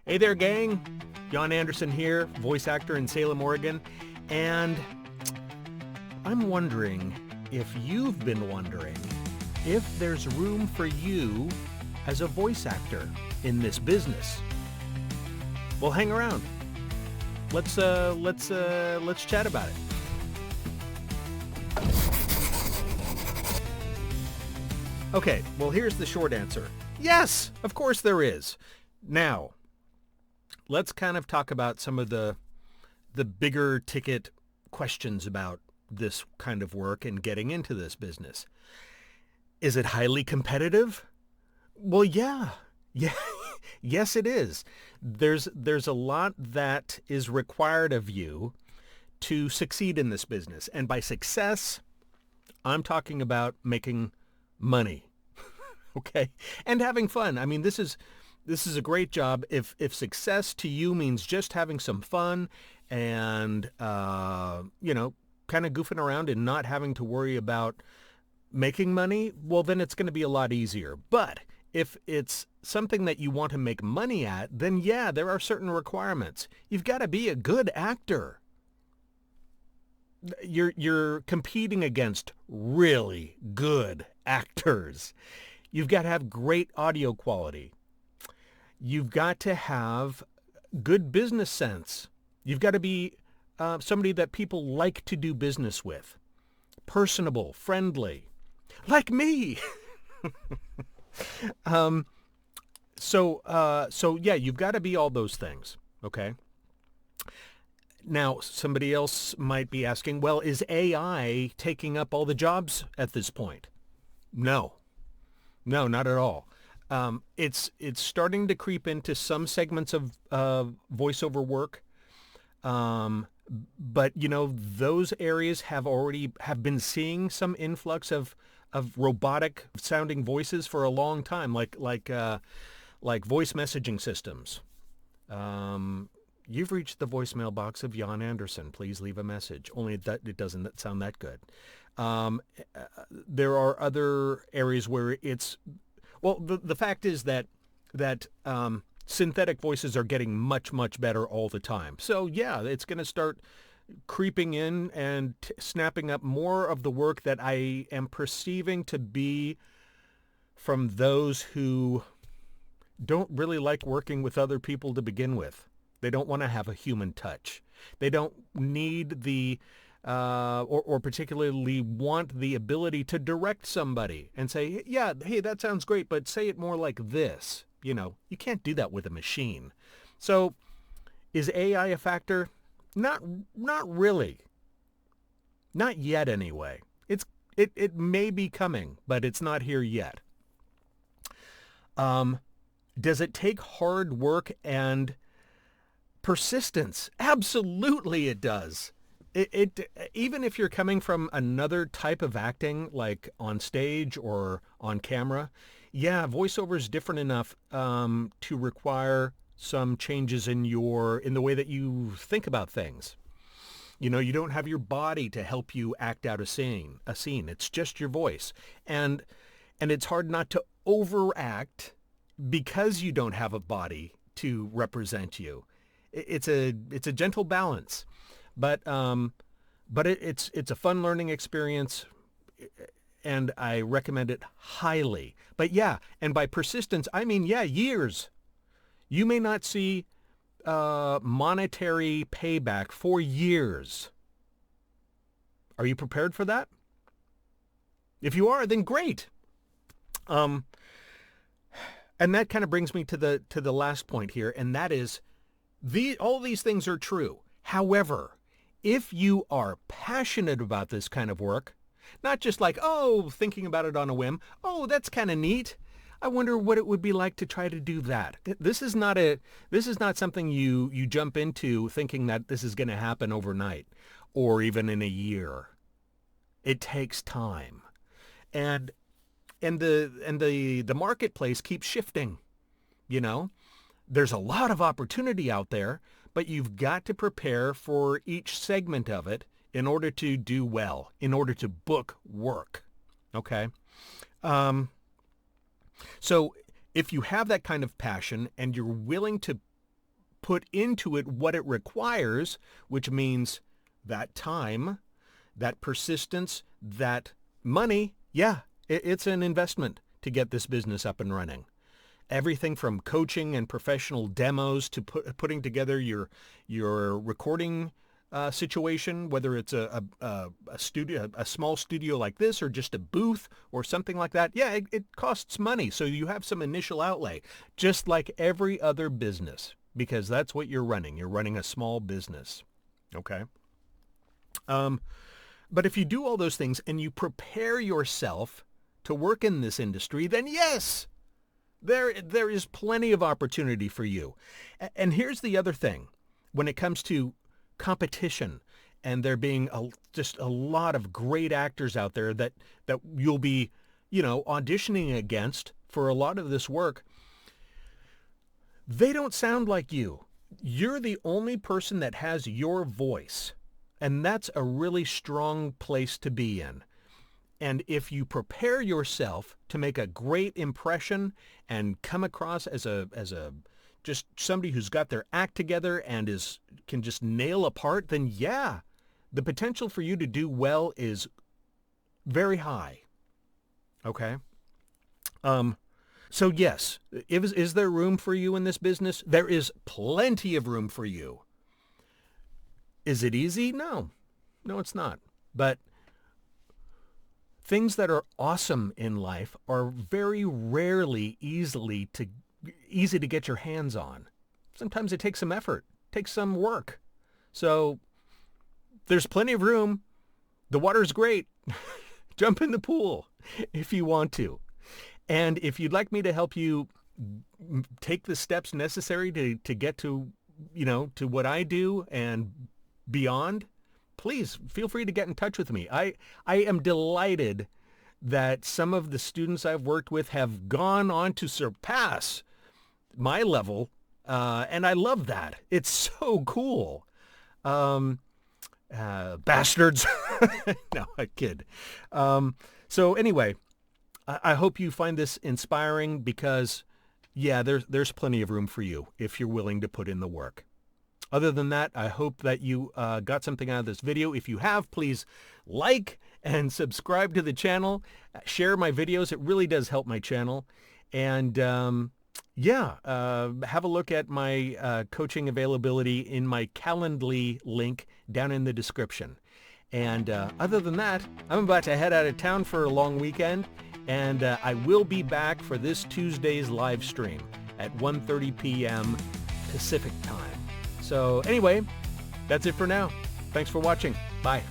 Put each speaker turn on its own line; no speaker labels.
Hey there, gang. Jon Anderson here, voice actor in Salem, Oregon. And I'm wondering if you've been wondering if there's room for you as a voice actor in this business. Well, hang around. Let's chat about it. Okay, well, here's the short answer. Yes, of course there is. Now, let's kind of talk about some of the bigger ticket questions about this kind of work and getting into this business. Is it highly competitive? Well, yeah. Yes, it is. There's a lot that is required of you to succeed in this business. And by success, I'm talking about making money. Okay? And having fun. I mean, this is a great job. If success to you means just having some fun and, kind of goofing around and not having to worry about making money, well, then it's going to be a lot easier. But if it's something that you want to make money at, then yeah, there are certain requirements. You've got to be a good actor. You're competing against really good actors. You've got to have great audio quality. You've got to have good business sense. You've got to be somebody that people like to do business with. Personable, friendly, like me. So yeah, you've got to be all those things, okay? Now, somebody else might be asking, well, is AI taking up all the jobs at this point? No, not at all. It's starting to creep into some segments of voiceover work. But those areas have been seeing some influx of robotic sounding voices for a long time, like voice messaging systems. You've reached the voicemail box of Jon Anderson. Please leave a message. Only that it doesn't sound that good. There are other areas where the fact is that synthetic voices are getting much, much better all the time. So yeah, it's going to start creeping in and snapping up more of the work that I am perceiving to be from those who don't really like working with other people to begin with. They don't want to have a human touch. They don't need or particularly want the ability to direct somebody and say, yeah, hey, that sounds great, but say it more like this. You can't do that with a machine. So is AI a factor? Not really. Not yet anyway. It may be coming, but it's not here yet. Does it take hard work and persistence? Absolutely it does. It even if you're coming from another type of acting, like on stage or on camera, yeah, voiceover is different enough to require some changes in the way that you think about things. You don't have your body to help you act out a scene. It's just your voice. And it's hard not to overact because you don't have a body to represent you. It's a gentle balance. But it's a fun learning experience, and I recommend it highly. But yeah, and by persistence, I mean, yeah, years. You may not see monetary payback for years. Are you prepared for that? If you are, then great. And that kind of brings me to the last point here, and that is all these things are true. However, if you are passionate about this kind of work, not just like, thinking about it on a whim, that's kind of neat, I wonder what it would be like to try to do that. This is not something you jump into thinking that this is going to happen overnight or even in a year. It takes time. And the marketplace keeps shifting. There's a lot of opportunity out there, but you've got to prepare for each segment of it in order to do well, in order to book work. Okay? So if you have that kind of passion and you're willing to put into it what it requires, which means that time, that persistence, that money, yeah, it's an investment to get this business up and running. Everything from coaching and professional demos to putting together your recording situation, whether it's a studio, a small studio like this, or just a booth or something like that. Yeah, it costs money. So you have some initial outlay, just like every other business, because that's what you're running. You're running a small business. Okay. But if you do all those things and you prepare yourself to work in this industry, then yes, there is plenty of opportunity for you. And here's the other thing. When it comes to competition and there being just a lot of great actors out there that you'll be, auditioning against for a lot of this work, they don't sound like you. You're the only person that has your voice. And that's a really strong place to be in. And if you prepare yourself to make a great impression and come across as a just somebody who's got their act together and can just nail a part, then yeah, the potential for you to do well is very high. Okay? So yes, is there room for you in this business? There is plenty of room for you. Is it easy? No, it's not. But things that are awesome in life are very rarely easy to get your hands on. Sometimes it takes some effort, takes some work. So there's plenty of room. The water's great. Jump in the pool if you want to. And if you'd like me to help you take the steps necessary to get to, to what I do and beyond, please feel free to get in touch with me. I am delighted that some of the students I've worked with have gone on to surpass my level, and I love that. It's so cool. Bastards. No, I kid. So anyway, I hope you find this inspiring because, yeah, there's plenty of room for you if you're willing to put in the work. Other than that, I hope that you got something out of this video. If you have, please like and subscribe to the channel. Share my videos. It really does help my channel. And have a look at my coaching availability in my Calendly link down in the description. And other than that, I'm about to head out of town for a long weekend. And I will be back for this Tuesday's live stream at 1:30 p.m. Pacific time. So anyway, that's it for now. Thanks for watching. Bye.